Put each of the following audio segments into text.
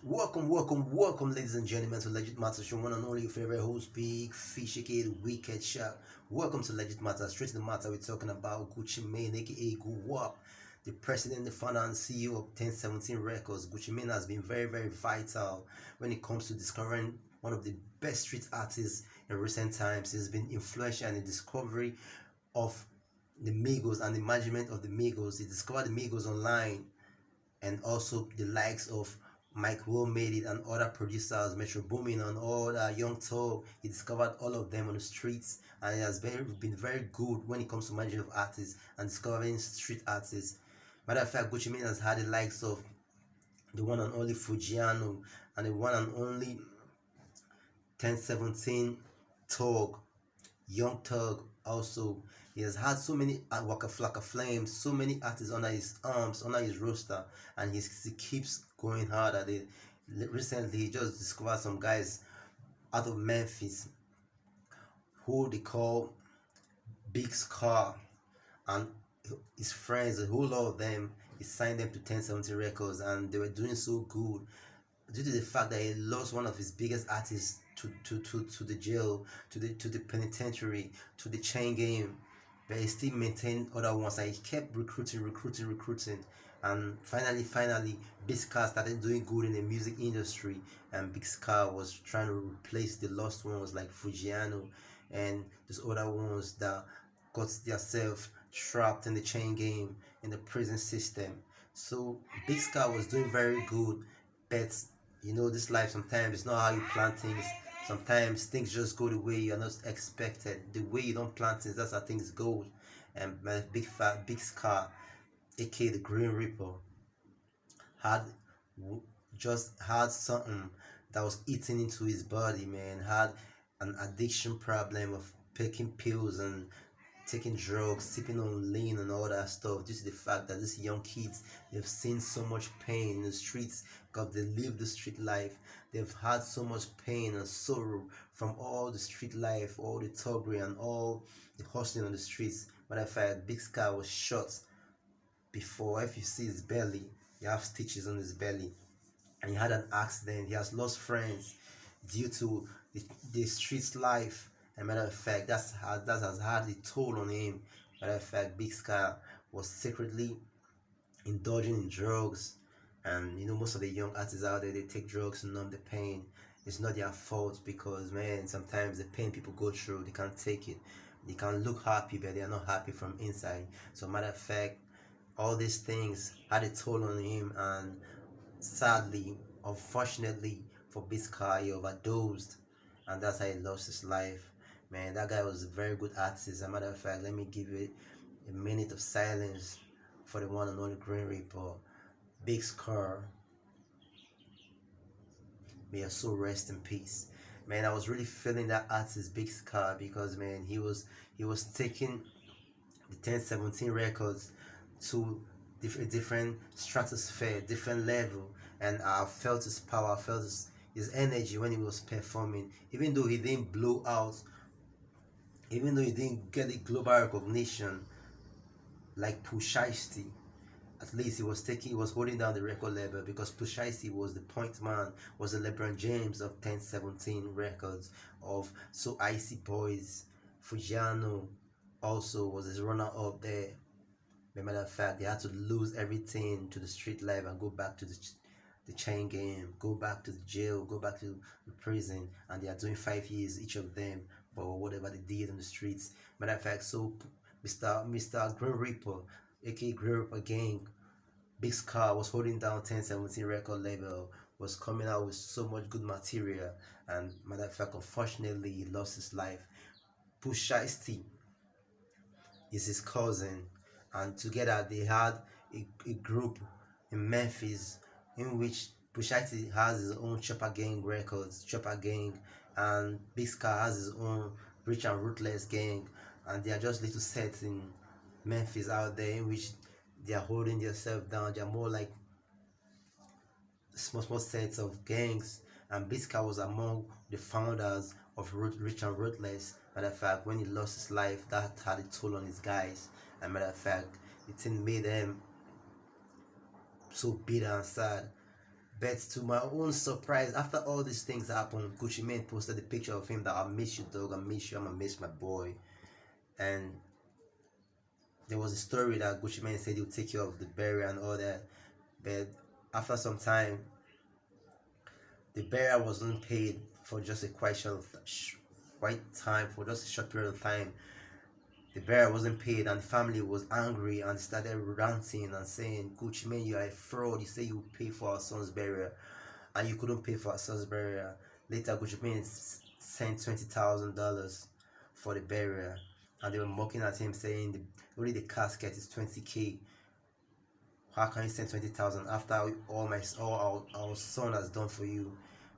Welcome, ladies and gentlemen, to Legit Matters, your one and only favorite host, Big Fish, aka Wicked Shark. Welcome to Legit Matters. Straight to the matter, we're talking about Gucci Mane, aka Guwap, the president, the founder, and CEO of 1017 Records. Gucci Mane has been very vital when it comes to discovering one of the best street artists in recent times. He's been influential in the discovery of the Migos and the management of the Migos. He discovered the Migos online and also the likes of Mike Will made it and other producers, Metro Boomin and all that Young Tog. He discovered all of them on the streets, and he has been very good when it comes to managing of artists and discovering street artists. Matter of fact, Gucci Mane has had the likes of the one and only Fujiano and the one and only 1017 Tog, Young Tug also. He has had so many Waka Flocka Flames, so many artists under his arms, under his roster, and he keeps going hard at it. Recently, he just discovered some guys out of Memphis who they call Big Scarr, and his friends, a whole lot of them, he signed them to 1070 Records, and they were doing so good due to the fact that he lost one of his biggest artists to the jail, to the penitentiary, to the chain game, but he still maintained other ones, and he kept recruiting, and finally Big Scarr started doing good in the music industry, and Big Scarr was trying to replace the lost ones like Fujiano and those other ones that got themselves trapped in the chain game, in the prison system. So Big Scarr was doing very good, but this life sometimes it's not how you plan things. Sometimes things just go the way you're not expected. The way you don't plan things, that's how things go. And my Big Scarr, aka the Green Reaper, had just had something that was eating into his body, man. Had an addiction problem of taking pills and taking drugs, sipping on lean and all that stuff, due to the fact that these young kids, they've seen so much pain in the streets because they live the street life. They've had so much pain and sorrow from all the street life, all the thuggery and all the hustling on the streets. Matter of fact, Big Scarr was shot before. If you see his belly, he has stitches on his belly, and he had an accident. He has lost friends due to the streets life. And matter of fact, that has had a toll on him. Matter of fact, Big Scarr was secretly indulging in drugs, and most of the young artists out there, they take drugs to numb the pain. It's not their fault, because man, sometimes the pain people go through, they can't take it. They can look happy, but they are not happy from inside. So matter of fact, all these things had a toll on him, and sadly, unfortunately for Big Scarr, he overdosed, and that's how he lost his life. Man, that guy was a very good artist. As a matter of fact, let me give you a minute of silence for the one and only Green Reaper, Big Scarr. May your soul rest in peace. Man, I was really feeling that artist Big Scarr, because man, he was taking the 1017 records to different stratosphere, different level, and I felt his power, I felt his energy when he was performing. Even though he didn't blow out, even though he didn't get the global recognition like Pusha, at least he was holding down the record label, because Pusha was the point man, was the LeBron James of 1017 Records, of So Icy Boys. Fujiano also was his runner up there. As a matter of fact, they had to lose everything to the street life and go back to the chain game, go back to the jail, go back to the prison, and they are doing 5 years each of them for whatever they did in the streets. Matter of fact, so Mr. Green Reaper, aka Green Reaper Gang, Big Scarr, was holding down 1017 record label, was coming out with so much good material, and matter of fact, unfortunately, he lost his life. Pusha is his cousin, and together they had a group in Memphis, in which Pusha has his own Chopper Gang Records, Chopper Gang, and Big Scarr has his own Rich and Ruthless Gang, and they are just little sets in Memphis out there, in which they are holding themselves down. They are more like small sets of gangs, and Big Scarr was among the founders of Rich and Ruthless. Matter of fact, when he lost his life, that had a toll on his guys, and matter of fact, it made them so bitter and sad. But to my own surprise, after all these things happened, Gucci Mane posted a picture of him that I miss you, dog. I miss you. I'm gonna miss my boy. And there was a story that Gucci Mane said he'll take care of the burial and all that. But after some time, the burial wasn't paid for just a quite time, for just a short period of time. The burial wasn't paid, and the family was angry and started ranting and saying, Gucci Mane, you are a fraud. You say you pay for our son's burial, and you couldn't pay for our son's burial. Later, Gucci Mane sent $20,000 for the burial, and they were mocking at him, saying only the casket is 20K. How can you send 20,000 after all our son has done for you?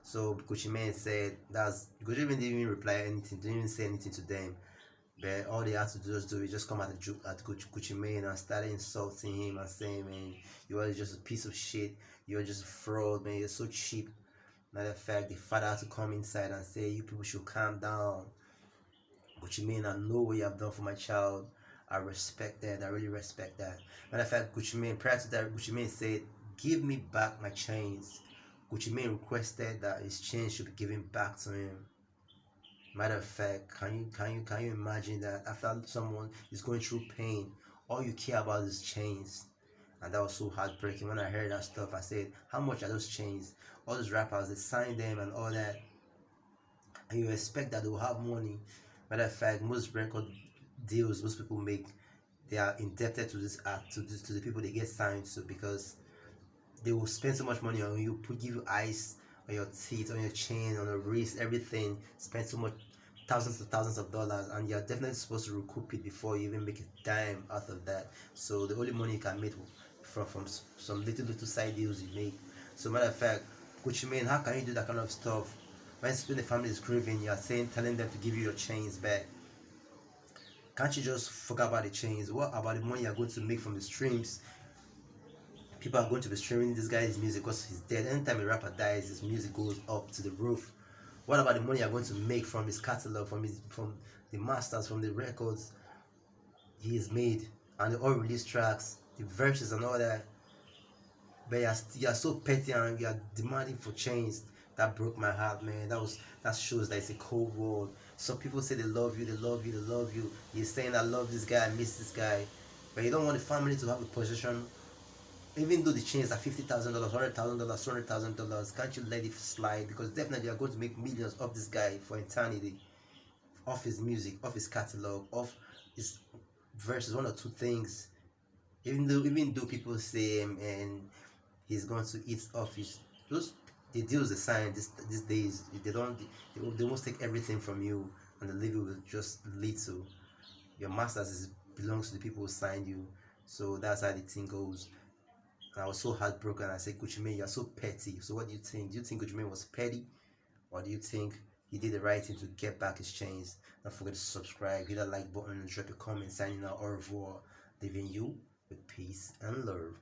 So Gucci Mane said Gucci Mane didn't even reply anything, didn't even say anything to them. But all they had to do is just come at Gucci Mane and started insulting him and saying, man, you are just a piece of shit. You're just a fraud, man. You're so cheap. Matter of fact, the father had to come inside and say, you people should calm down. Gucci Mane, I know what you have done for my child. I respect that. I really respect that. Matter of fact, Gucci Mane, prior to that, Gucci Mane said, give me back my chains. Gucci Mane requested that his chains should be given back to him. Matter of fact, can you imagine that after someone is going through pain, all you care about is chains? And that was so heartbreaking. When I heard that stuff, I said, how much are those chains? All those rappers, they sign them and all that, and you expect that they will have money. Matter of fact, most record deals most people make, they are indebted to this art, to the people they get signed to, because they will spend so much money on you, give you ice on your teeth, on your chain, on your wrist, everything. Spend so much, thousands of dollars, and you're definitely supposed to recoup it before you even make a dime out of that. So the only money you can make from some little side deals you make. So matter of fact, Gucci Mane, how can you do that kind of stuff when the family is grieving? You're telling them to give you your chains back. Can't you just forget about the chains? What about the money you're going to make from the streams? People are going to be streaming this guy's music because he's dead. Anytime a rapper dies, his music goes up to the roof. What about the money you're going to make from his catalog, from the masters, from the records he has made, and the unreleased tracks, the verses and all that? But you're so petty and you're demanding for chains. That broke my heart, man. That shows that it's a cold world. Some people say they love you, they love you, they love you. You're saying I love this guy, I miss this guy, but you don't want the family to have a possession. Even though the chains are $50,000, $100,000, $200,000, can't you let it slide? Because definitely you're going to make millions of this guy for eternity, off his music, off his catalog, off his verses, one or two things. Even though people say and he's going to eat off his the deals they sign these days, they won't take everything from you, and the leave will just lead to your masters belongs to the people who signed you. So that's how the thing goes. And I was so heartbroken. I said, Gucci Mane, you're so petty. So what do you think? Do you think Gucci Mane was petty, or do you think he did the right thing to get back his chains? Don't forget to subscribe, hit that like button, and drop a comment. Signing out, au revoir, leaving you with peace and love.